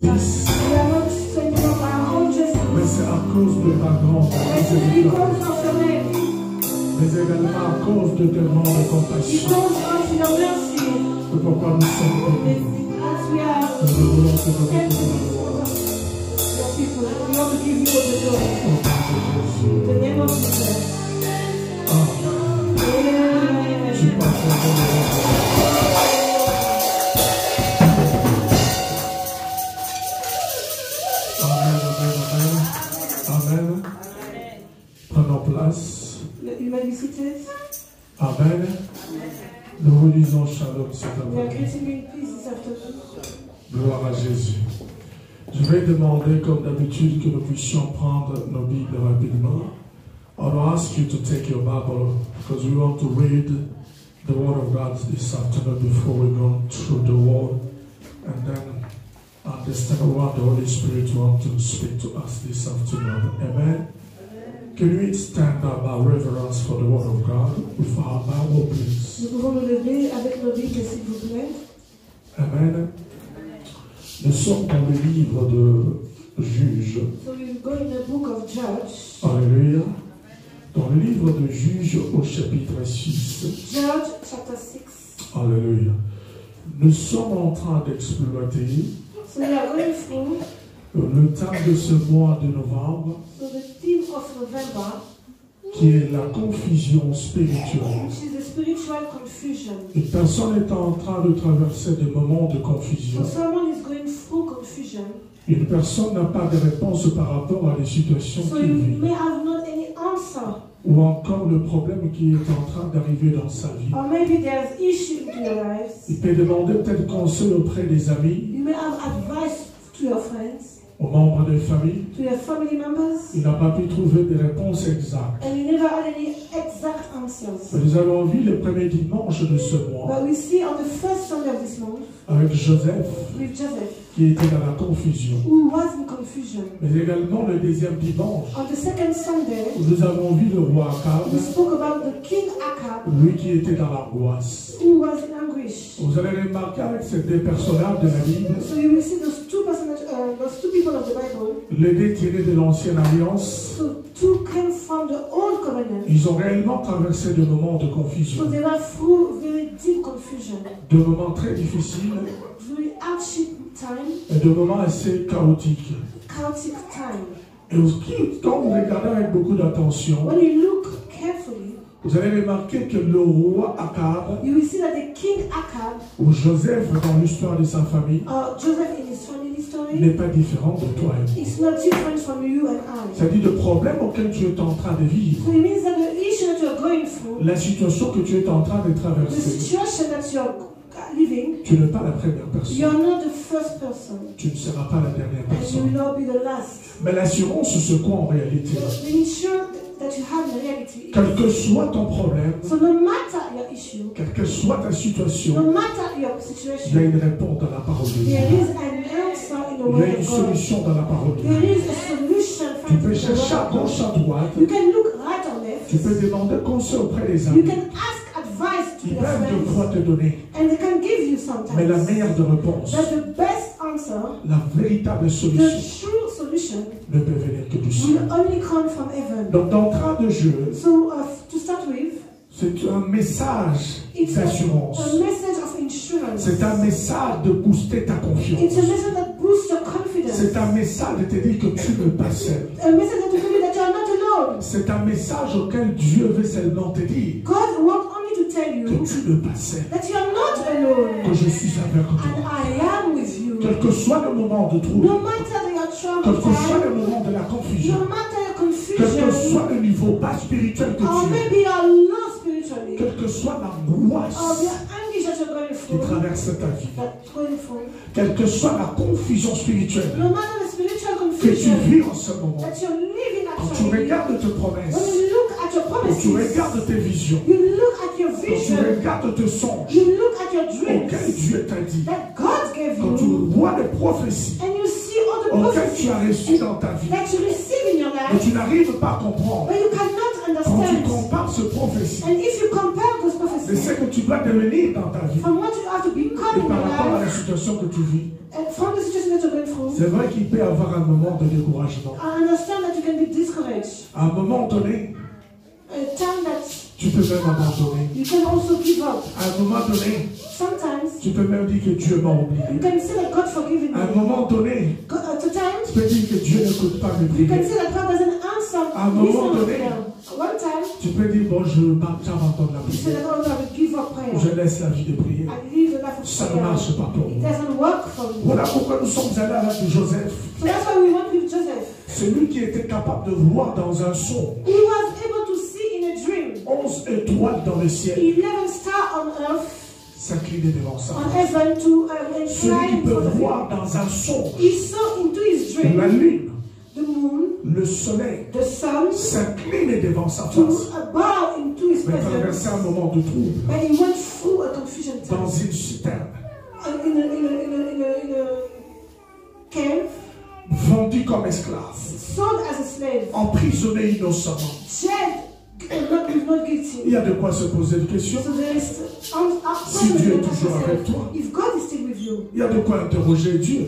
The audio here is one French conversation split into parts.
Mais c'est à cause de ta grande miséricorde. Mais également à cause de tes grandes compassions. C'est pourquoi nous sommes bénis. Nous voulons te donner toute la gloire. Tu Amen. Prenons place. Amen. Nous vous disons shalom cet après-midi. Gloire à Jésus. Je vais demander, comme d'habitude, que nous puissions prendre nos Bibles rapidement. I will ask you to take your Bible because we want to read the Word of God this afternoon before we go through the Word and then understand what the Holy Spirit wants to speak to us this afternoon. Amen. Can we stand up our reverence for the Word of God with our Bible, please? Nous pouvons nous lever avec nos Bibles, s'il vous plaît. Amen. Nous sommes dans le livre de Juges. So we go in the book of Judges. Alléluia. Dans le livre de Juges au chapitre 6. Judges chapter 6. Alléluia. Nous sommes en train d'exploiter So we are going through le temps de ce mois de novembre, so the theme of November, qui est la confusion spirituelle. which is the spiritual confusion. Une personne est en train de traverser des moments de confusion. So someone is going through confusion. Une personne n'a pas de réponse par rapport à des situations So qu'il you vit. may have not any answer. Ou encore le problème qui est en train d'arriver dans sa vie. Or maybe there's issue in your lives. Il peut demander peut-être conseil auprès des amis, You may have advice to your friends, aux membres de famille. to your family members, Il n'a pas pu trouver des réponses exactes. and you never had any exact answers. Nous avons vu le premier dimanche de ce mois But we see on the first Sunday of this month avec Joseph with Joseph, qui était dans la confusion. who was in confusion. Mais également le deuxième dimanche On the second Sunday, où nous avons vu le roi Akab, we spoke about the king Akab, lui qui était dans l'angoisse. who was in anguish. Vous allez remarquer avec ces deux personnages de la Bible, So you will see those two people of the Bible. les deux tirés de l'ancienne alliance, So two came from the old covenant. ils ont réellement traversé des moments de So confusion, they were through very deep confusion, des moments très difficiles very hardship time, et des moments assez chaotiques. chaotic time. Et quand vous regardez avec beaucoup d'attention, When you look carefully, vous allez remarquer que le roi Akab, you will see that the king Akab, ou Joseph dans l'histoire de sa famille, Joseph in his family story, n'est pas différent de toi et moi. is not different from you and I. C'est-à-dire le problème auquel tu es en train de vivre, So it means that the issue that you're going through, la situation que tu es en train de the traverser, situation that you're living, tu n'es pas la première personne. you're not the first person, Tu ne seras pas la dernière and you will personne. not be the last. Mais l'assurance, c'est quoi en réalité? The insurance that you have in reality, Quel que soit ton problème, so no matter your issue, quelle que soit ta situation, no matter your il y a situation, une réponse dans la parole de Dieu. there is an answer in the Il y a word une of God. solution dans la parole de There Dieu. is a solution Tu found peux in the chercher à word of gauche, God. à droite. You can look right or left. Tu peux demander conseil auprès des You amis. can ask advice to Ils your peuvent de quoi friends, te donner. and they can give you Mais la sometimes. meilleure de réponse, But the best answer, la véritable the solution, true solution, ne peut venir que du ciel. will only come from heaven. Donc, d'entrée de jeu, So to start with, c'est un message it's d'assurance. a message of insurance. C'est un message de booster ta confiance. It's a message that boosts your confidence. C'est un message de te dire que tu ne pas seul. A message that will tell you that you are not alone. C'est un message auquel Dieu veut seulement te dire God wants only to tell que you tu ne pas seul. that you are not alone, Que je suis avec and toi. I am with you. Quel que soit le moment de trouble, No matter your quel que soit trouble, le moment de la confusion, no matter your quel que confusion, soit le niveau bas spirituel que or tu es, maybe you are lost spiritually, quelle que soit or l'angoisse the anguish that you're going qui through, traverse ta vie, that's going through, quelle que soit la confusion spirituelle no matter the spiritual que tu confusion vis en ce moment, that you're living quand tu actually, regardes tes when promesses, you look at your quand tu promises, regardes tes visions, you look at your quand tu vision, regardes tes songes you look at your dreams auxquels Dieu t'a dit, that God gave quand tu you, vois les prophéties and you see all the auxquelles tu prophecies as reçues dans ta vie, that you receive in your mais life, tu n'arrives pas à comprendre, but you cannot quand tu understand. compares ce prophétie And if you compare those de prophecies ce que tu dois devenir dans ta vie from what you have to become et in par your rapport à la life, situation que tu vis, and from the situation that you're going through, c'est vrai qu'il peut y avoir un moment de découragement. I understand that you can be discouraged. À un moment donné, A time that tu peux même abandonner. you can also give up. À un moment donné, Sometimes tu peux même dire que Dieu m'a oublié. you can say that God forgiven À un me. moment donné, At a time tu peux dire que Dieu n'écoute pas mes you can prières. say that God doesn't answer. À un moment listen to donné, prayer. One time tu peux dire, bon, j'abandonne la you say prière. that, oh, I will give up prayer. Je laisse la vie de prière. I leave the life of Ça ne prayer. marche pas pour It moi. doesn't work for me. Voilà pourquoi nous sommes allés avec Joseph. So that's why we went with Joseph. Celui qui était capable de voir dans un son He was able to see in a dream 11 étoiles dans le ciel 11 stars on earth, s'incliner devant sa on face. heaven to Celui fly qui in peut front of him. voir dans un son He saw into his la dream lune, the moon, le soleil the sun, s'incliner devant sa to face. bow into his Mais traverser presence. un moment de trouble And he went through a confusion dans time. une citerne, In a cave, vendu comme esclave, sold as a slave, emprisonné innocemment. jailed, not guilty. Il y a de quoi se poser des questions. So there is Si Dieu est toujours avec toi, if God is still with you, il y a de quoi interroger Dieu.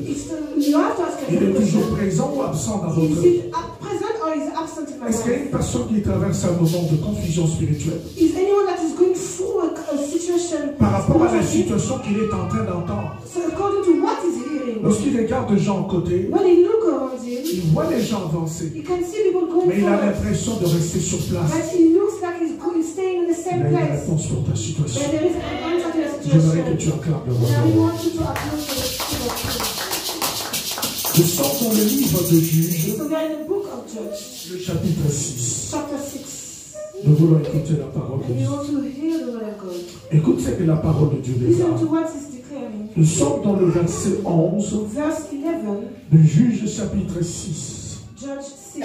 you have to ask Il him est a toujours question. présent ou absent dans votre Is vie? it present or is it absent in my Est-ce qu'il y a life? une personne qui traverse un moment de confusion spirituelle Is anyone that is going through a situation par rapport à la spiritually? situation qu'il est en train d'entendre? So according to what is hearing, Lorsqu'il regarde les gens à côté, when he look around him, il voit les gens avancer, he can see people going mais il a forward, l'impression de rester sur place. but he looks like he's staying in the Il same a une place. réponse pour ta situation. But there is an answer to the J'aimerais que situation. tu acclames le Now we roi. want you to applaud for the King of Kings. Nous sommes dans le livre de Juges, So we are in the book of Judges, le chapitre 6. chapter 6. Nous voulons écouter la parole de And we Dieu. want to hear the word of God. Écoute ce que la parole de Dieu Listen to déclare. what he's declaring. Nous sommes dans le verset 11 Verse 11, de Juges chapitre 6. Judge 6.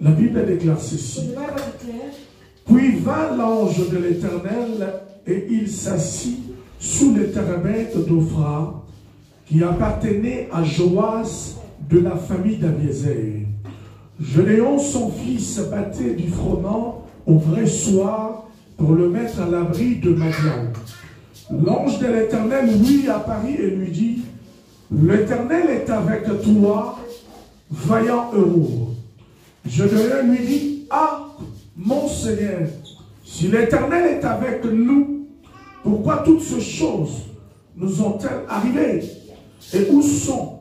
La Bible déclare So ceci. the Bible declares, Puis vint l'ange de l'Éternel et il s'assit sous les térébintes d'Ophra qui appartenait à Joas de la famille d'Abiézer. Gédéon, son fils, battait du froment au vrai soir pour le mettre à l'abri de Madian. L'ange de l'Éternel lui apparut et lui dit, l'Éternel est avec toi, vaillant héros. Gédéon lui dit, ah, mon Seigneur, si l'Éternel est avec nous, pourquoi toutes ces choses nous ont-elles arrivé? Et où sont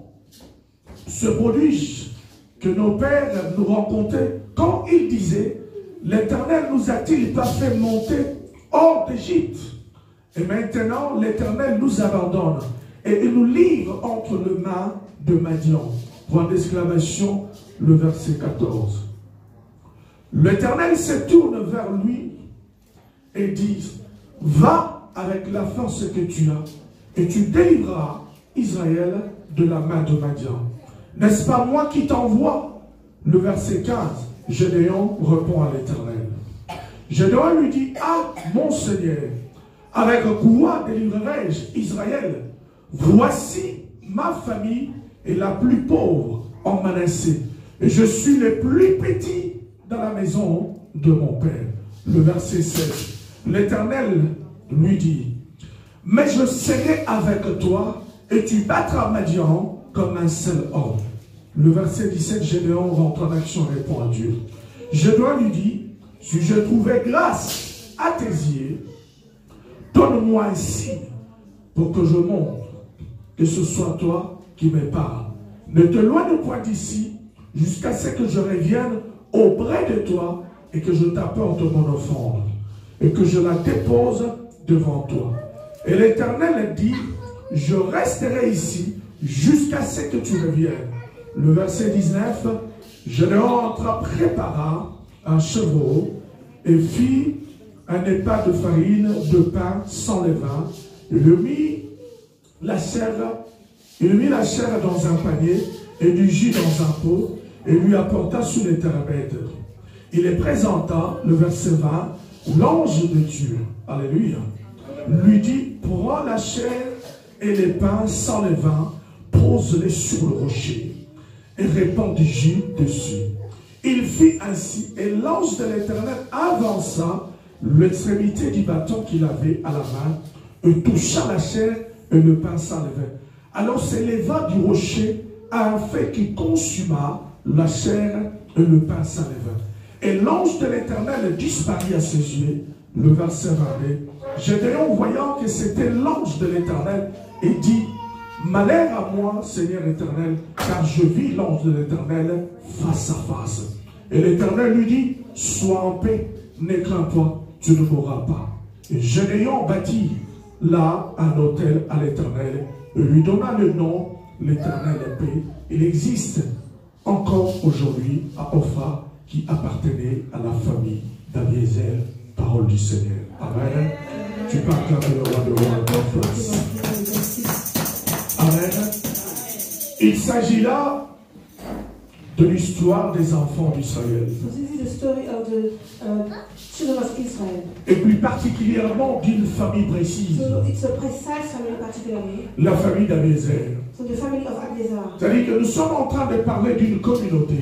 ce prodige que nos pères nous rencontraient quand ils disaient, l'Éternel nous a-t-il pas fait monter hors d'Égypte? Et maintenant, l'Éternel nous abandonne et il nous livre entre les mains de Madian. Point d'exclamation, le verset 14. L'Éternel se tourne vers lui et dit, va avec la force que tu as et tu délivreras Israël de la main de Madian. N'est-ce pas moi qui t'envoie? Le verset 15, Gédéon répond à l'Éternel. Gédéon lui dit, ah, mon Seigneur, avec quoi délivrerai-je Israël? Voici ma famille est la plus pauvre en Manassé, et je suis le plus petit dans la maison de mon père. Le verset 16. L'Éternel lui dit, mais je serai avec toi et tu battras Madian comme un seul homme. Le verset 17, Gédéon rentre en action et répond à Dieu. Gédéon lui dit, si je trouvais grâce à tes yeux, donne-moi un signe pour que je montre que ce soit toi qui me parles. Ne t'éloigne point d'ici jusqu'à ce que je revienne auprès de toi et que je t'apporte mon offrande et que je la dépose devant toi. Et l'Éternel dit, je resterai ici jusqu'à ce que tu reviennes. Le verset 19, Gédéon prépara un chevreau et fit un épat de farine, de pain sans levain, et lui mit la chair dans un panier et du jus dans un pot et lui apporta sous les térébintes. Il les présenta, le verset 20, l'ange de Dieu, alléluia, lui dit, prends la chair et les pains sans levain, pose-les sur le rocher et répand du jus dessus. Il fit ainsi, et l'ange de l'Éternel avança l'extrémité du bâton qu'il avait à la main, et toucha la chair et le pain sans levain. Alors s'éleva du rocher un feu qui consuma la chair et le pain sans levain. Et l'ange de l'Éternel disparut à ses yeux. Le verset 22. Gédéon, voyant que c'était l'ange de l'Éternel, et dit, malheur à moi, Seigneur éternel, car je vis l'ange de l'Éternel face à face. Et l'Éternel lui dit, sois en paix, ne crains pas, tu ne mourras pas. Et Gédéon bâtit là un autel à l'Éternel, et lui donna le nom, l'Éternel est paix. Il existe encore aujourd'hui à Opha, qui appartenait à la famille d'Abiezer. Parole du Seigneur. Amen. Tu peux acclamer le roi de roi en place. Amen. Il s'agit là de l'histoire des enfants d'Israël. Et plus particulièrement d'une famille précise. La famille d'Abiezer. C'est-à-dire que nous sommes en train de parler d'une communauté.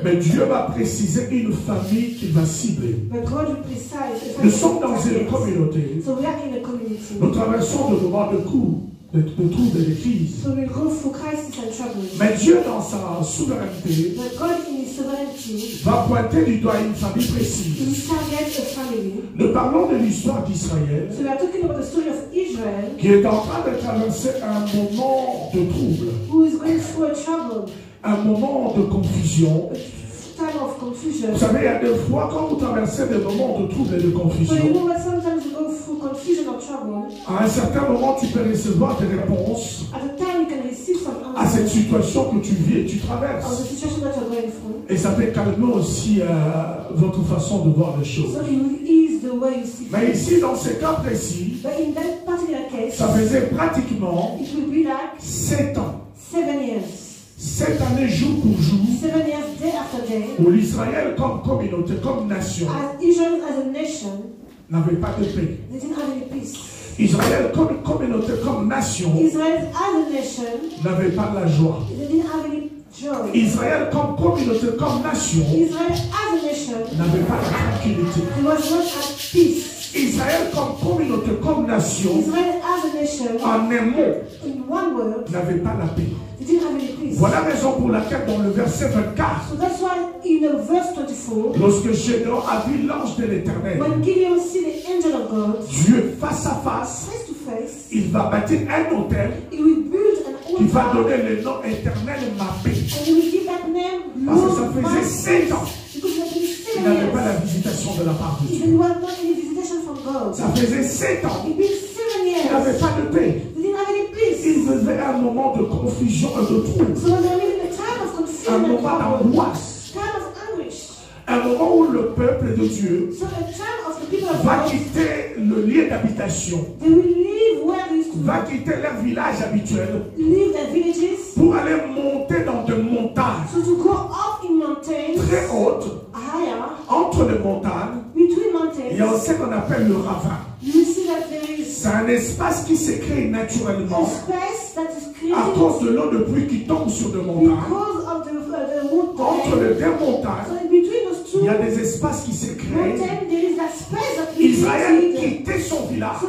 Mais Dieu va préciser une famille qu'il va cibler. Nous sommes dans une communauté. Nous traversons de moments de coups, de troubles et de crises. Mais Dieu, dans sa souveraineté, va pointer du doigt une famille précise. Nous parlons de l'histoire d'Israël, qui est en train de traverser un moment de trouble, un moment de confusion. Vous savez, il y a des fois, quand vous traversez des moments de trouble et de confusion, à un certain moment, tu peux recevoir des réponses à cette situation que tu vis et tu traverses. Et ça peut calmer aussi votre façon de voir les choses. Mais ici, dans ce cas précis, ça faisait pratiquement 7 ans. 7 années jour pour jour, où l'Israël comme communauté, comme nation, n'avait pas de paix. Israël comme communauté, comme nation, n'avait pas de la joie. Israël comme communauté, comme nation, n'avait pas de tranquillité. Israël comme communauté, comme nation, en un mot, n'avait pas la paix. Voilà la raison pour laquelle dans le verset 24, lorsque Gédéon a vu l'ange de l'Éternel, Dieu face à face, il va bâtir un autel qui va donner le nom éternel ma paix. Parce que ça faisait 7 ans. Il n'avait pas la visitation de la part de Dieu. Ça faisait 7 ans. Il n'avait pas de paix. Il vivait un moment de confusion et de trouble. Un moment d'angoisse. Un moment où le peuple de Dieu va quitter le lieu d'habitation, va quitter leur village habituel pour aller monter dans des montagnes très hautes. Entre les montagnes, il y a aussi ce qu'on appelle le ravin. C'est un espace qui se crée naturellement à cause de l'eau de pluie qui tombe sur des montagnes. Entre les deux montagnes, il y a des espaces qui se créent. Israël quittait son village,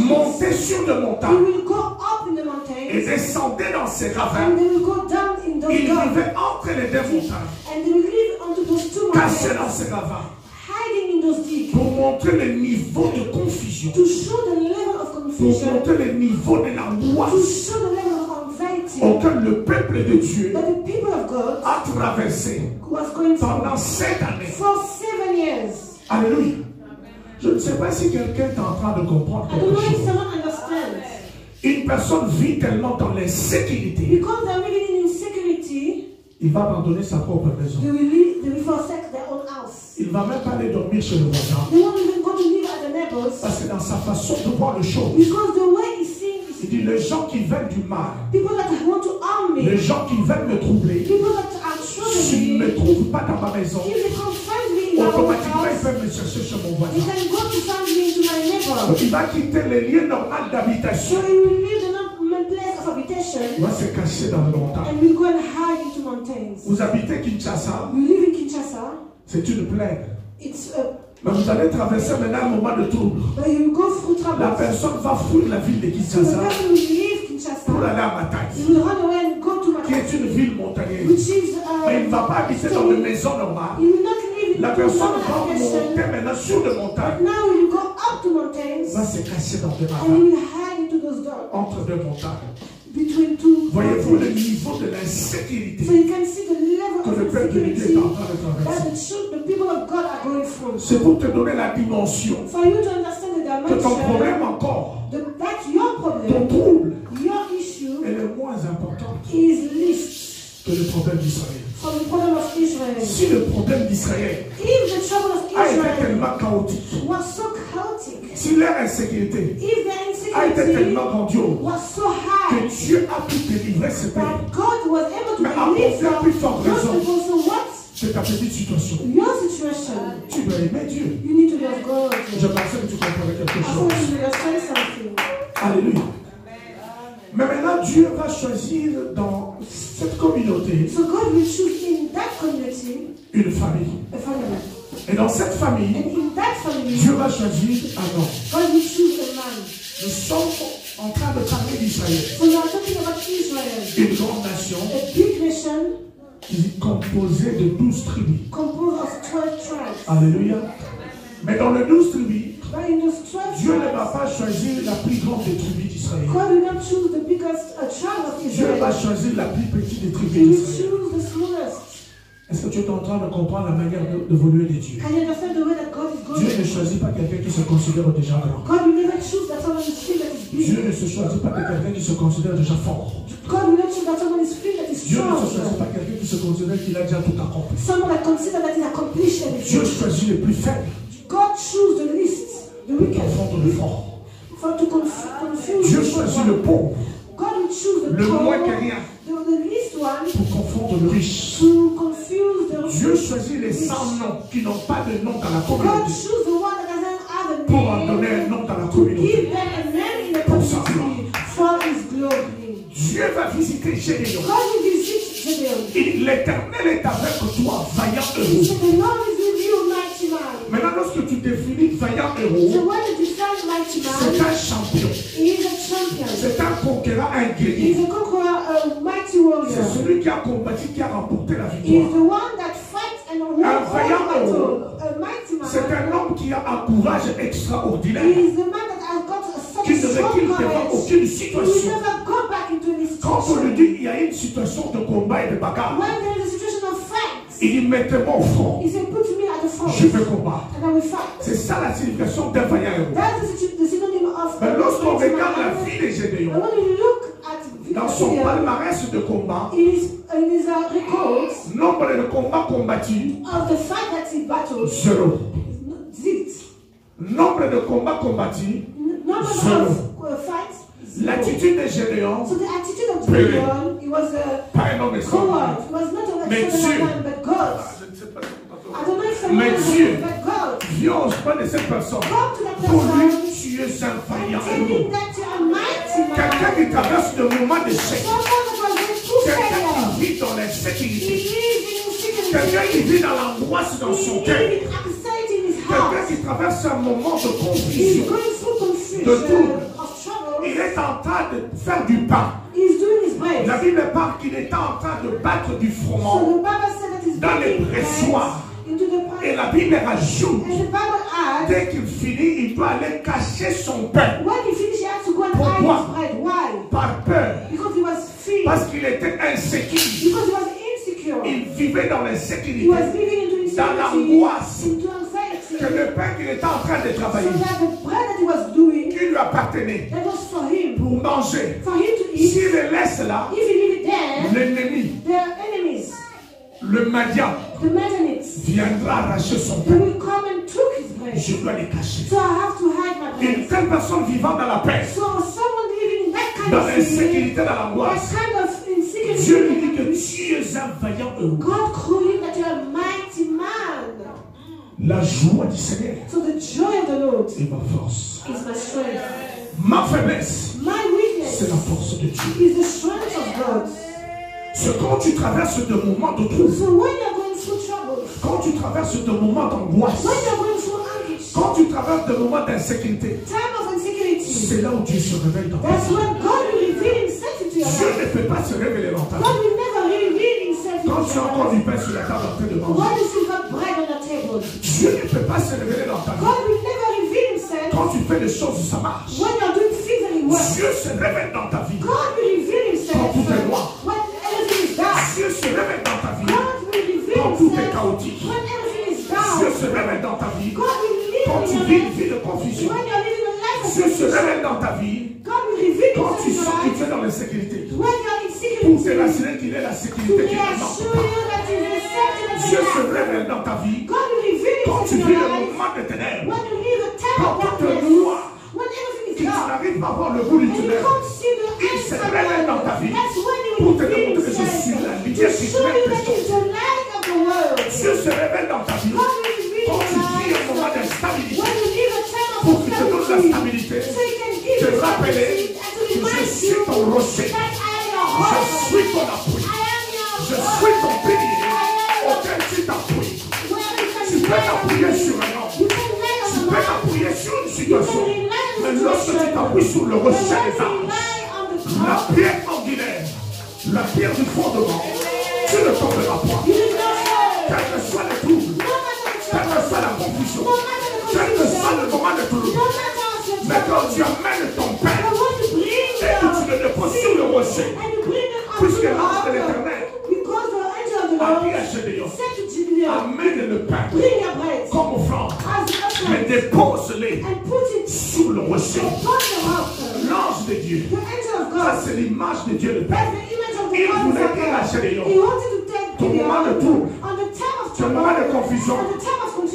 montait sur des montagnes et descendait dans ces ravins. Il vivait entre les deux montagnes, caché dans ces ravins, pour montrer le niveau de confusion, pour montrer le niveau de l'angoisse auquel le peuple de Dieu a traversé pendant 7 années. Alléluia. Je ne sais pas si quelqu'un est en train de comprendre quelque chose. Une personne vit tellement dans l'insécurité, il va abandonner sa propre maison. Il ne va même pas aller dormir chez le voisin. Parce que dans sa façon de voir les choses, il dit les gens qui veulent du mal, les gens qui veulent me troubler, s'ils ne me trouvent pas dans ma maison, automatiquement ils peuvent me chercher chez mon voisin. Donc il va quitter les lieux normaux d'habitation. Il va se cacher dans les montagnes. Vous habitez Kinshasa. C'est une plaine. Mais vous allez traverser maintenant un moment de trouble. La personne va fuir la ville de Kinshasa pour aller à Matadi, qui est une ville montagneuse. Mais il ne va pas habiter dans une maison normale. La personne va monter maintenant sur des montagnes. Va se cacher dans des montagnes. Entre deux montagnes. Voyez-vous le niveau de l'insécurité que le peuple de Dieu est en train de traverser. C'est pour te donner la dimension que ton problème encore, ton trouble, est le moins important que le problème d'Israël. Si le problème d'Israël a été tellement chaotique, si leur insécurité a été tellement grandiose que Dieu a pu délivrer ce pays, mais à pour plus forte raison de ta petite situation, tu dois aimer Dieu. Je pensais que tu comprenais quelque chose. Alléluia. Mais maintenant, Dieu va choisir dans cette communauté une famille. Et dans cette famille, Dieu va choisir un homme. Nous sommes en train de parler d'Israël. Une grande nation qui est composée de 12 tribus. Alléluia. Mais dans les 12 tribus, Dieu ne va pas choisir la plus grande des tribus d'Israël. Dieu va choisir la plus petite des tribus d'Israël. Est-ce que tu es en train de comprendre la manière d'évoluer de Dieu? Dieu ne choisit pas quelqu'un qui se considère déjà grand. Dieu ne se choisit pas quelqu'un qui se considère déjà fort. Dieu ne se choisit pas quelqu'un qui se considère qu'il a déjà tout accompli. Dieu choisit les plus faibles pour confondre le fort. Dieu choisit le pauvre, le moins que rien, pour confondre le riche. Dieu choisit les sans noms qui n'ont pas de nom dans la communauté pour en donner un nom dans la communauté pour sa gloire. Dieu va visiter Gédéon. L'Éternel est avec toi, vaillant héros. Maintenant, lorsque tu définis vaillant héros, c'est un champion. C'est un conquérant, un guerrier. C'est celui qui a combattu, qui a remporté la victoire. Un vaillant héros, c'est un homme qui a un courage extraordinaire, qui ne recule devant aucune situation. Quand on lui dit il y a une situation de combat et de bagarre, il dit mettez-moi au front, je vais combattre. C'est ça la signification d'un vaillant héros. Mais lorsqu'on regarde la vie de Gédéon, dans son palmarès de combat, nombre de combats combattus, 0. Nombre de combats combattus, 0. L'attitude de Gédéon, pas un homme extraordinaire. Mais Dieu, Dieu n'ose pas de cette personne. Pour lui, tu es un vaillant héros. Quelqu'un qui traverse de moments d'échec. Quelqu'un qui vit dans l'insécurité. Quelqu'un qui vit dans l'angoisse dans son cœur. Quelqu'un qui traverse un moment de confusion, de trouble. Il est en train de faire du pain. La Bible parle qu'il est en train de battre du froment dans les pressoirs. Et la Bible rajoute, dès qu'il finit, il doit aller cacher son pain. Pourquoi? Par peur. Parce qu'il était insécure. Il vivait dans l'insécurité, dans l'angoisse, que le pain qu'il était en train de travailler, qui lui appartenait, pour manger, s'il le laisse là, l'ennemi, le Madian, viendra arracher son pain. Je dois les cacher. Une telle personne vivant dans la paix, dans l'insécurité, dans l'angoisse, Dieu lui dit que tu es un vaillant héros. La joie du Seigneur est ma force. Ma faiblesse, c'est la force de Dieu. C'est quand tu traverses de moments de trouble, quand tu traverses de moments d'angoisse, Quand tu traverses des moments d'insécurité, c'est là où Dieu se révèle dans ta vie. Dieu ne peut pas se révéler dans ta vie. Quand tu as encore du pain sur la table en train de manger, Dieu ne peut pas se révéler dans ta vie. Quand tu fais des choses, ça marche. Dieu se révèle dans ta vie. Quand tout est noir, Dieu se révèle dans ta vie. Quand tout est chaotique, Dieu se révèle dans ta vie. Quand tu vis une vie de confusion, Dieu se révèle dans ta vie. Quand tu sens que tu es dans l'insécurité, pour te rassurer qu'il est la sécurité qui te manque pas. Dieu se révèle dans ta vie. Quand tu vis le moment de ténèbres, quand tout est noir, que tu n'arrives pas à voir le bout du tunnel, il se révèle dans ta vie pour te démontrer que je suis la lumière qui fait les choses. Dieu se révèle dans ta vie. Quand tu vis un moment d'instabilité, pour qu'il te donne la stabilité, te rappeler que je suis ton rocher, je suis ton appui, je suis ton pilier auquel tu t'appuies. Tu peux t'appuyer sur un homme, tu peux t'appuyer sur une situation, mais lorsque tu t'appuies sur le rocher des âges, la pierre angulaire, la pierre du fondement, tu ne tomberas pas. Quel que soit le trouble, quelle que soit la confusion, quel que soit le moment de trouble, mais quand tu amènes ton pain et que tu le déposes sur le rocher, puisque l'ange de l'Éternel a dit à Gédéon, amène le pain comme offrande, mais dépose-les sur le rocher. L'ange de Dieu, ça c'est l'image de Dieu le Père. Il voulait dire à Gédéon, ton moment de trouble, ton moment de confusion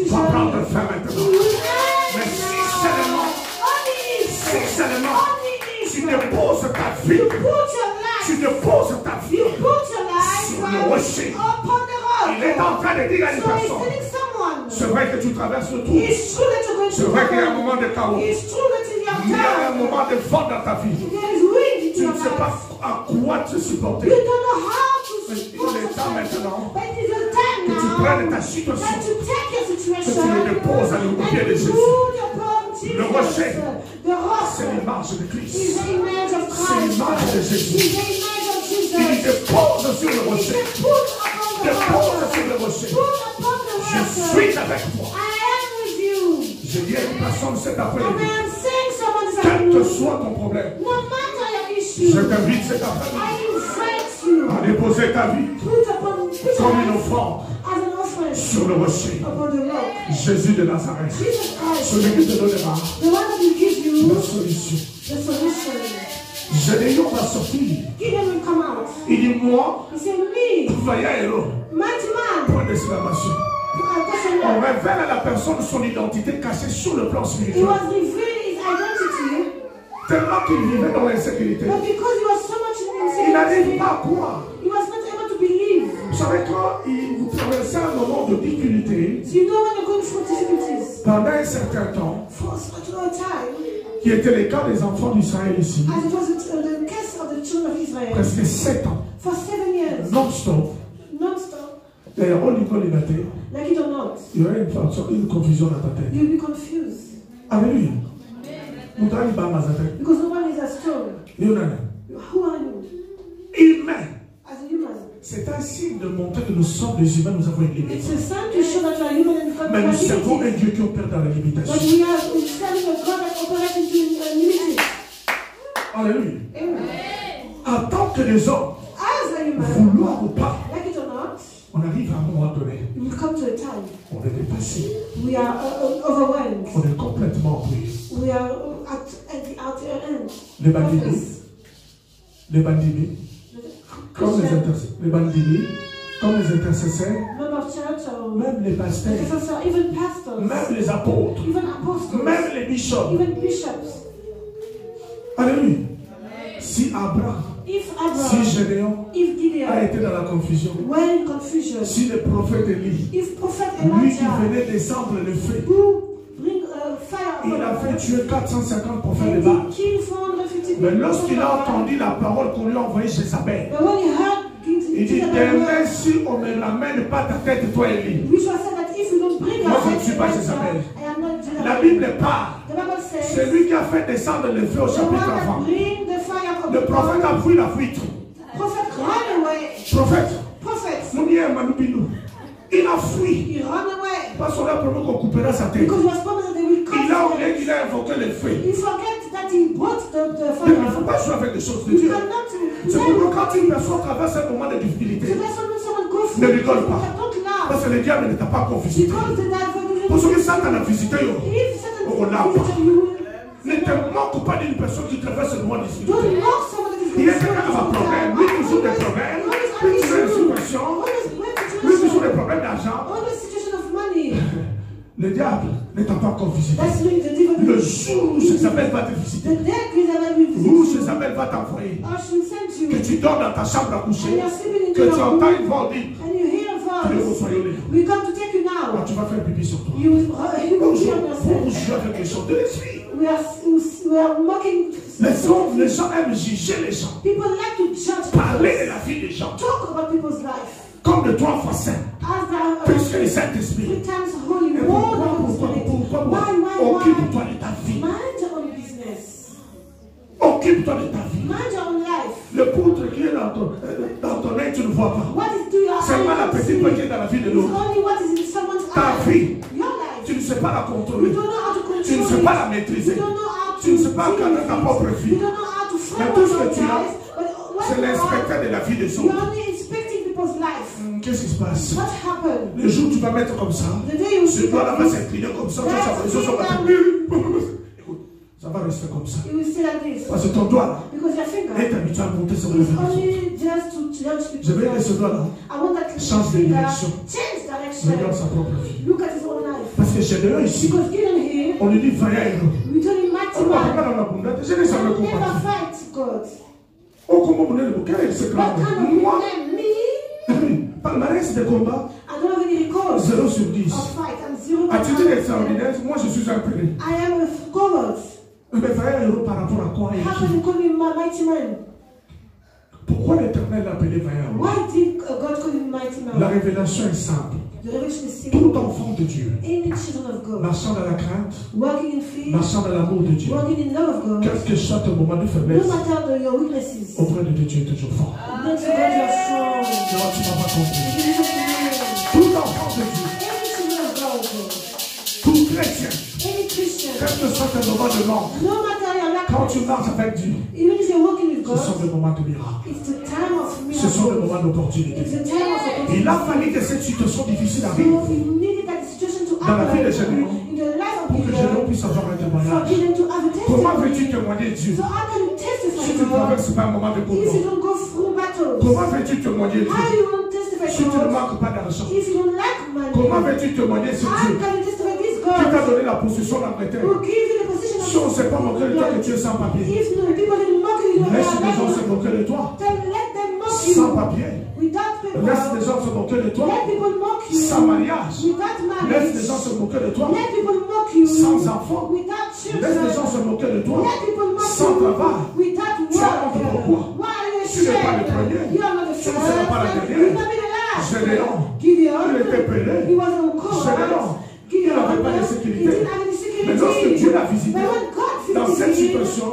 va prendre fin maintenant. Mais si seulement tu déposes ta vie, tu déposes ta vie sur le rocher, il est en train de dire à une personne, c'est vrai que tu traverses le trou, c'est vrai qu'il y a un moment de chaos, il y a un moment de vent dans ta vie, tu ne sais pas à quoi te supporter. Il est temps maintenant que tu prennes ta situation, que tu le déposes à le pied de Jésus. Le rocher, c'est l'image de Christ. C'est l'image de Jésus. Il dépose sur le rocher. Dépose sur le rocher. Je suis avec toi. Je dis à une personne cet après-midi, quel que soit ton problème, je t'invite cet après-midi à déposer ta vie comme une offrande sur le rocher. Jésus de Nazareth, celui qui te donnera la solution. Gédéon va sortir. Il dit, moi, vaillant héros, point d'exclamation. On révèle à la personne son identité cachée sur le plan spirituel. Tellement qu'il vivait dans l'insécurité, il n'arrive pas à croire. Vous savez, quand vous traversez un moment de difficulté, pendant un certain temps, qui était le cas des enfants d'Israël ici, presque 7 ans, non-stop, d'ailleurs, au niveau de la terre, il y aurait une confusion dans ta tête. Alléluia. Because nobody is a stone. Who are you? Humain. C'est un signe de montrer que nous sommes des humains, nous avons une limite. Mais nous servons un Dieu qui opère dans la limitation. Alléluia. En tant que les hommes, vouloir ou pas, on arrive à un moment donné. On est dépassé. On est complètement pris. Les bandits, comme les intercesseurs, même les pasteurs, même les apôtres, même les bishops. Alléluia. Si Abraham, si Gédéon a été dans la confusion, si le prophète Élie, lui qui venait descendre le feu, il a fait tuer 450 prophètes de Baal. Mais lorsqu'il a entendu la parole qu'on lui a envoyée chez Jézabel, il dit, demain si on ne ramène pas ta tête, toi Élie. Moi je ne suis pas Jézabel. La La Bible parle. C'est lui qui a fait descendre le feu au chapitre avant. Le prophète a pris la fuite. Prophète. Il a fui. Parce qu'on a promis qu'on coupera sa tête. Il a oublié qu'il a invoqué le feu. Il ne faut pas jouer avec des choses de Dieu. C'est pourquoi quand une personne traverse un moment de difficulté, ne rigole pas. Parce que le diable ne t'a pas encore visité. Parce que Satan a visité, on l'a pas. Ne te moque pas d'une personne qui traverse le moment de difficulté. Il y a quelqu'un qui a un problème. Lui, toujours des problèmes. Lui, toujours des situations. Lui, toujours des problèmes d'argent. Le diable ne t'a pas encore visité. Le jour où Jézabel va te visiter, où Jézabel va t'envoyer, que tu dors dans ta chambre à coucher, que tu entends une voix dire, tu le reçois. Tu vas faire pipi sur toi. Bonjour, avec les choses de l'esprit. Les gens aiment juger les gens. Parler de la vie des gens. Comme de toi façon. Puisque le Saint-Esprit. Pourquoi occupe-toi de ta vie. Occupe-toi de ta vie. Le poutre qui est dans ton œil, tu ne vois pas. Seulement la petite qui est dans la vie de l'autre. Ta vie, tu ne sais pas la contrôler. Tu ne sais pas la maîtriser. Tu ne sais pas connaître ta propre vie. Mais tout ce que tu as, c'est l'inspecteur de la vie des autres. Qu'est-ce qui se passe? Le jour où tu vas mettre comme ça, ce doigt-là va s'incliner comme ça. Écoute, ça va rester comme ça. Parce que ton doigt là est habitué à monter sur le vélo. Je vais laisser ce doigt-là change de direction. Regarde sa propre vie. Parce que chez eux ici, on lui dit vaillant héros. On ne va pas dans la bondade. Je n'ai jamais compris. Oh, comment vous n'êtes pas? Quel est le secret? Moi, palmarès de combat 0 sur 10. Attitude extraordinaire, moi je suis appelé. Mais vaillant héros par rapport à quoi? Pourquoi l'Éternel l'a appelé vaillant? La révélation est simple. Tout enfant de Dieu, marchant dans la crainte, marchant dans l'amour de Dieu, quel que soit ton moment de faiblesse, auprès de Dieu, tu es toujours fort. Non, tu n'as pas compris. Tout enfant de Dieu, tout chrétien, quel que soit ton moment de mort, quand tu marches avec Dieu, ce sont des moments de miracle. Ce sont des moments d'opportunité. Il a fallu que cette situation difficile arrive dans la vie de Jésus pour que Jésus puisse avoir un témoignage. Comment veux-tu témoigner Dieu si tu ne traverses pas un moment de combat? Comment veux-tu témoigner Dieu si tu ne manques pas d'argent? Comment veux-tu témoigner ce Dieu qui t'a donné la possession d'Angleterre? Si on ne sait pas moquer de toi que tu es sans papier, laisse les gens se moquer de toi. Sans papier. Laisse les gens se moquer de toi. Sans mariage. Laisse les gens se moquer de toi. Sans enfant. Laisse les gens se moquer de toi. Sans travail. Tu as honte pourquoi? Tu n'es pas le premier. Tu ne seras pas la dernière. Gédéon, il était pelé. Gédéon, il n'avait pas de sécurité. Mais lorsque Dieu l'a visité, dans cette situation,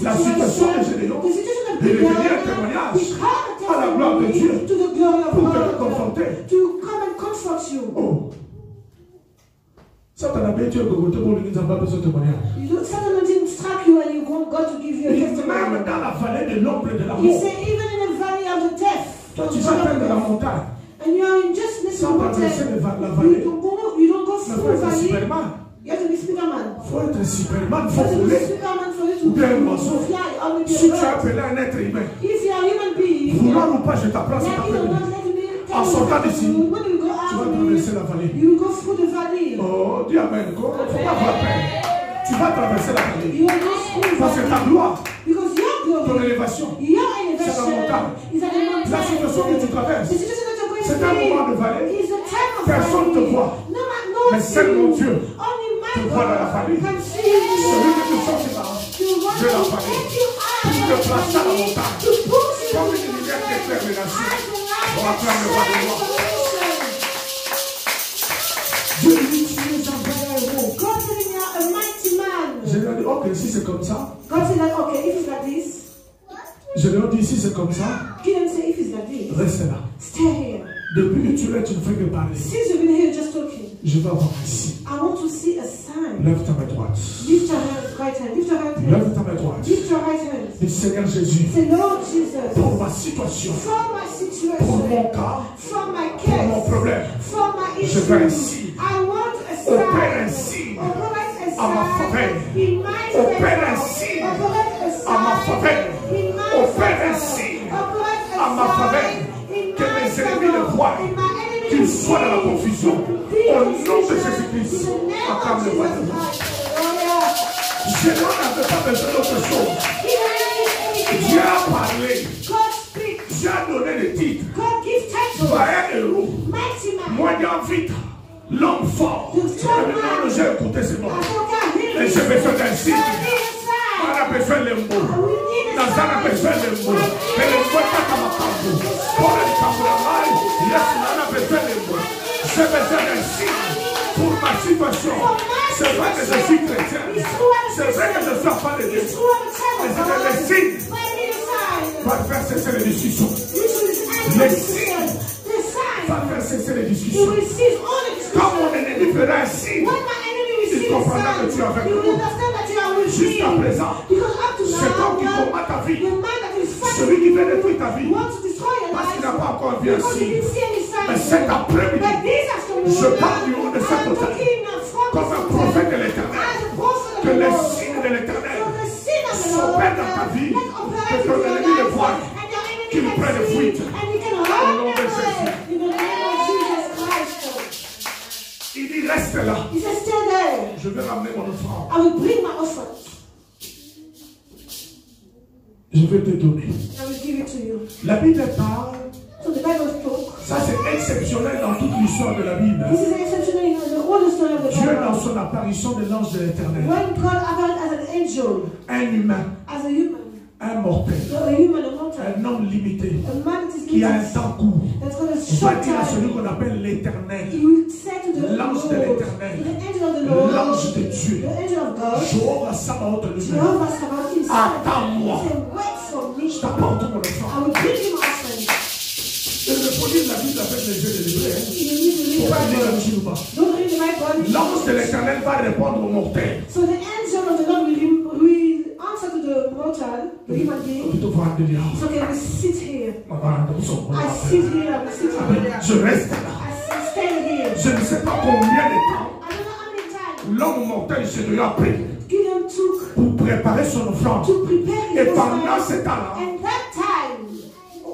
la situation de Gédéon, il est devenu un témoignage à la gloire de Dieu pour te confronter. Oh. Satan a bien tué Gogoté pour lui dire, n'a pas besoin de témoignage. Même dans la vallée de l'ombre de la mort. Toi, tu s'appelles de la montagne. Sans traverser la vallée. Il faut être Superman. Il faut être Superman, il faut voler. Ou bien un oiseau. Si tu as appelé un être humain, vouloir ou pas, je t'apprends cet après-midi. En sortant d'ici, tu vas traverser la vallée. Oh, dis amen. Il ne faut pas avoir peur. Tu vas traverser la vallée. Parce que ta gloire, ton élévation, c'est la montagne. La situation que tu traverses, c'est un moment de vallée. Personne ne te voit. Mais seul mon Dieu te voit dans la vallée. Celui que tu sortiras de la vallée, tu te places à la montagne. Comme une lumière qui éclaire les nations. On acclame le roi de gloire. Dieu dit, tu es un vrai héros. c'est comme ça, God said that, okay, if it's like this, je leur dis si c'est comme ça, Gideon said, if it's like this, reste là. stay here. Depuis que tu es là, tu ne fais que parler. Since you've been here just talking, Je vais avoir un signe. I want to see a sign. Lève ta main droite. Lift your right hand. Lift your right hand. Lève ta main droite. Lift your right hand. Dis Seigneur Jésus, Say, Lord Jesus, pour ma situation, from my pour situation, mon cas, from my pour mon case, problème, from my je veux un issue, signe. I want a Opère un sign. signe Operate a à ma sign faveur. in my Opère un favor. signe Operate a à ma faveur. sign in my Opère un favor. signe Operate à ma a faveur. sign in Que my mes ennemis le favor. voient. In my enemy's Qu'ils soient dans la confusion. Au nom de In Jésus-Christ. the name of Acclame le Jesus roi. Christ. Hallelujah. Je n'avais pas besoin d'autre chose. He didn't Dieu a parlé. God speaks. Dieu a donné le titre. God gives titles. Vaillant héros. Mighty man. Moyen vite. L'homme fort. Et maintenant, j'ai écouté ce mot. Et j'ai besoin d'un signe. On a besoin des mots. Dans un a besoin des mots. Et les mots pas comme un campo. Pour le campo de maille, yes, on a besoin des mots. J'ai besoin d'un signe pour ma situation. C'est vrai que je suis chrétien. C'est vrai que je suis enfant de Dieu. Mais c'est des signes. Va faire cesser les discussions. Les signes. Va faire cesser les discussions. Quand mon ennemi fera un signe, il comprendra que tu es avec moi. Jusqu'à présent, c'est toi qui combat ta vie. Celui qui veut détruire ta vie. Parce qu'il n'a pas encore vu un signe. Mais cet après-midi, je parle du haut de cette hauteur. Comme un prophète de l'éternel. Que les signes de l'éternel s'opèrent dans ta vie. Que ton ennemi le voie. Qu'il prenne fuite. Au nom de Jésus. Il dit reste là. He said, stay there. Je vais ramener mon offrande. I will bring my offering. Je vais te donner. I will give it to you. La Bible parle. So the Bible spoke. Ça c'est exceptionnel dans toute l'histoire de la Bible. This is exceptional in the whole story of the Dieu Bible. dans son apparition de l'ange de l'éternel. When God appeared as an angel, Un humain, as a human, un mortel, a human, a mortal, un homme limité, a man that is qui a un limited, temps court. that's got a On va short dire à celui time. qu'on appelle l'éternel, He will say to the l'ange de Lord, l'éternel, to the angel of the Lord, l'ange de Dieu, the angel of God, Jéhovah Sabaoth lui-même, Jehovah Sabaoth himself, attends-moi, say, wait for me. je t'apporte mon I offrande. will bring him offering. Et le produit de la Bible avec les yeux de l'hébreu. You need to read Faut the pas dire Bible. un jour bas. Don't read the Bible. L'ange de l'éternel va répondre au mortel. So the angel of the Lord will answer to the mortal, the human being. Plutôt voir de dire. So can we sit here? On va rendre son I sit here, I sit here. Je reste là. I stand here. Je ne sais pas combien de temps I don't know how many times l'homme mortel se lui a pris Gideon took pour préparer son offrande. to prepare Et his pendant offering. ce temps-là, And that time,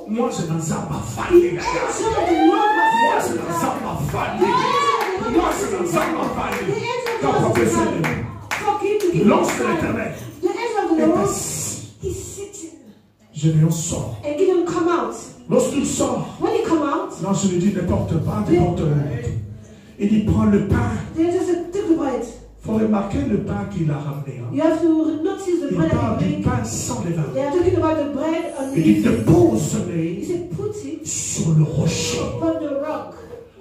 moi je n'en sais pas the fallu. angel of the Lord Moi was je there. n'en sais pas fallu. The angel of the Moi Lord je n'en was sais there. pas fallu. The angel Quand of the Lord professeur was de there. For him to give l'ange him de time. l'éternel The angel of the est Lord assis. is sitting. Gédéon sort. And Gideon come out. Lorsqu'il sort, When he come out, l'ange lui dit ne porte pas, ne porte pas. Il dit prends le pain. the angel said, take the bread. Il faut remarquer le pain qu'il a ramené. Hein. You have to notice the Il bread parle that du he made. pain sans levain. They are talking about the bread on Il dit it. te pose-le He said, put it sur le rocher. on the rock.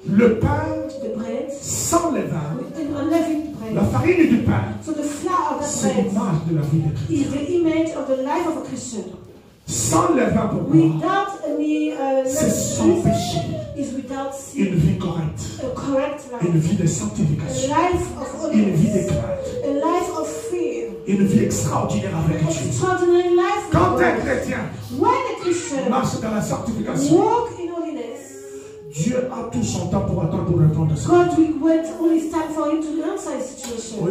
Le pain The bread, sans levain, an unleavened la bread. farine du pain, So the flour of that c'est bread l'image de la vie de Christ. is the image of the life of a Christian. Sans levain pour moi, Without any c'est sans péché. is without Une sin. vie correcte, A correct une life. vie de A sanctification, life of une vie holiness. de crainte, A life of fear. une vie extraordinaire avec An Dieu. extraordinary life. Quand with un God. chrétien When a Christian marche dans la sanctification, walk in holiness, Dieu a tout son temps pour attendre pour répondre à ça. God will wait all his time for him to answer his situation.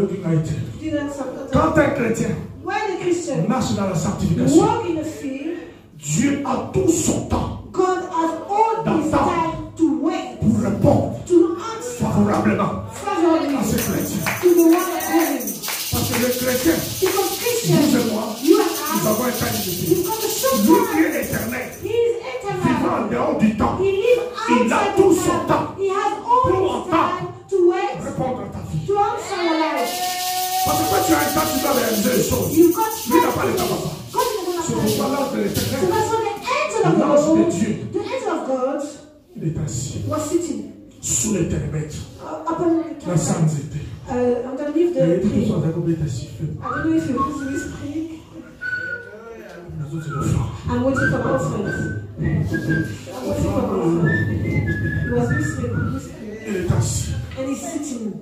Didn't answer. Quand un chrétien When a Christian marche dans la sanctification, walk in the fear, Dieu a tout son temps God has all his time to wait, pour répondre to answer favorablement favorably à ce chrétien. to the one that called him. Parce que le chrétien, Because vous Christian, et moi, you nous and I, avons un temps limité. you've got a short Lui qui time. est éternel, He is vivant en eternal. dehors du temps, He lives il a outside tout the son time. temps He has all pour his entendre, time to wait, répondre à ta vie. to answer your life. Parce que quand tu as un temps, tu dois réaliser les choses. You've got Lui n'a pas le temps, time. papa. God doesn't have C'est time. pourquoi l'ange de So l'éternel, that's why the angel of l'ange the de Lord, Dieu, the angel of God, il est assis was sitting sous les télémètres. la sainteté. Underneath the Et tree. tout ça, d'accord, mais t'as sifflé. I don't know if you listen to this pray. Les autres, c'est le flanc. I'm waiting for my friends. I'm waiting for my friends. He was whispering. Il est assis. And he's sitting.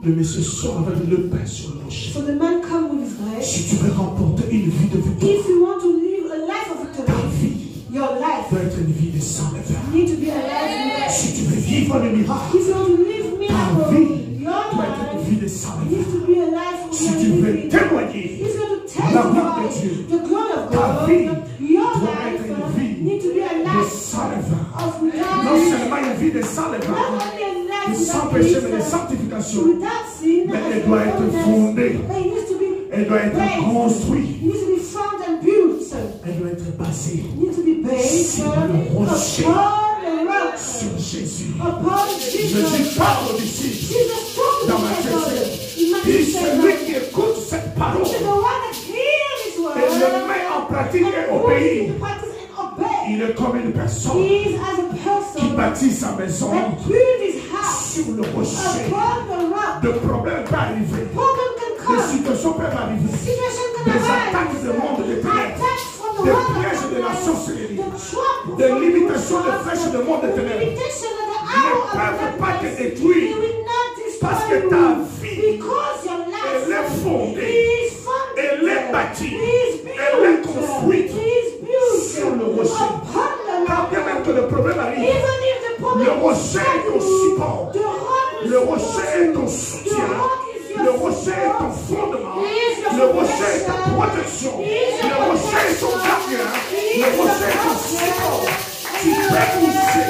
Le monsieur sort avec le pain sur le rocher. So the man come with his bread. Si tu veux remporter une vie de victoire, If you want to live a life of ta victory, vie your life doit être une vie de sang de vin. need to be a life. Si tu veux vivre le miracle, If you want to live ta miracle, vie your doit être une life vie de sang de vin. needs to be a life of Si tu veux living. témoigner, If you want to la gloire de testify Dieu, the glory of ta vie God, your doit life être une vie needs to be a de life sang de vin. of Non without seulement une vie de sang de not vin, only a de life sans without péché, mais de peace, sanctification, without sin, mais and elle doit être without fondée, but it needs to be elle doit être based. construite, It needs to be found and built. elle doit être basée It needs to be based sur le rocher, upon the rock, sur Jésus. upon Je Jesus. dis pas aux disciples, Jesus told dans the Matthieu disciples 7, in Matthew dit 7, celui qui écoute cette parole the one that hears his word et le met en pratique et and puts it obéit, into practice and obey, il est comme une personne he is as a qui person bâtit sa maison that built his house sur le rocher. upon the rock. De problèmes peuvent arriver, Problem can des come, situations peuvent arriver, situation can des attaques arise, de monde de ténèbres, attacks from the des world pièges of de la darkness, sorcellerie, the trap des from limitations de the flèches de monde de the ténèbres limitation of the ne hour of peuvent pas te darkness. They détruire will not parce destroy que ta you vie, because your life elle est fondée, is founded, elle est bâtie, is elle est built, construite is built sur le rocher. upon the Quand bien même que le problème arrive, even if the problem le rocher est ton support, the rock is le rocher est ton the soutien, rock is your le rocher est ton fondement, le rocher est ta protection, le rocher est ton gardien, le rocher est ton support. Tu peux pousser,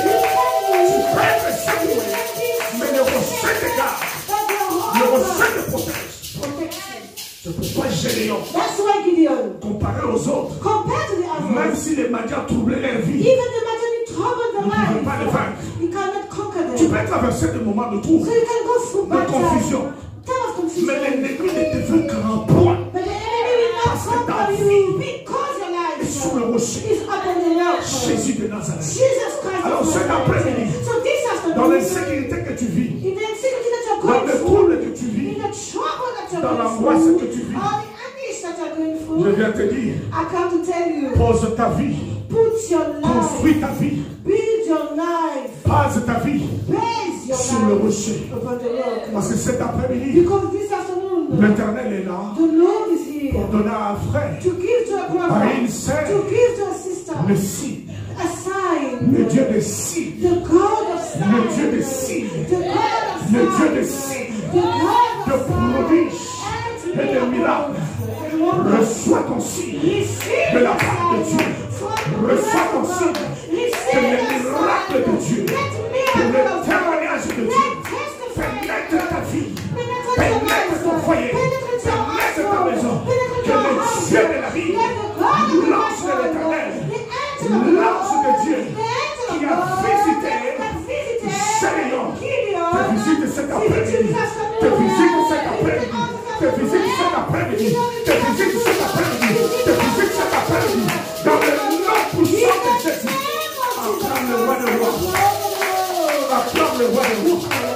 tu peux être secoué, mais le rocher te garde, le rocher te protège. Je ne peux pas gérer That's why Gideon, comparé aux autres, compared to the others, même si les médias troublaient leur vie, even the Madani troubled the ils ne peuvent pas les life, vaincre. you cannot conquer Tu them. peux traverser des moments de trouble, So you can go through de bad confusion, times, time of confusion, mais l'ennemi ne te veut qu'un point. but the enemy will not Parce que ta conquer vie you because your est life sur le rocher. is upon the rock. Jésus de Nazareth. Jesus Christ Alors, is cet my après-midi, Lord. So this dans afternoon, l'insécurité que tu vis, in the insecurity that you're dans going le through, trouble que tu in vis, the trouble that you're dans going l'angoisse through, que tu vis, all the anguish that you're going je through, viens te dire, I come to tell you, pose ta vie, put your life, construis ta vie, build your life, base ta vie base your sur le life rocher. upon the rock. Parce que cet après-midi, Because this afternoon, l'Éternel est là the Lord is here pour donner à un frère, to give to a à brother, une sœur, to give to a sister, le signe, a sign, le Dieu des signes, the God of signs, le Dieu des signes, the God of le Dieu des signs, signes, the God de of signs, prodiges and et de miracles. and wonders. Reçois ton signe Receive de la the part de sign Dieu. from the Reçois ton Lord. signe Receive que les the miracles de sign. Dieu, Let que miracle le of God. témoignage de Dieu Let testify pénètre ta vie, penetrate your pénètre ton life, foyer, penetrate your pénètre ta maison, household, penetrate que your le house. Dieu de la vie, Let the God of the l'ange de Lord, l'Éternel, the angel of the l'ange de Lord, Dieu the angel of qui a God visité that visited Gédéon, Gideon, te visite cet après-midi, te visite cet après-midi, te visite cet après-midi, te visite cet après-midi, te visite cet après-midi, dans le nom puissant de Jésus. Acclame le roi de roi, acclame le roi de roi.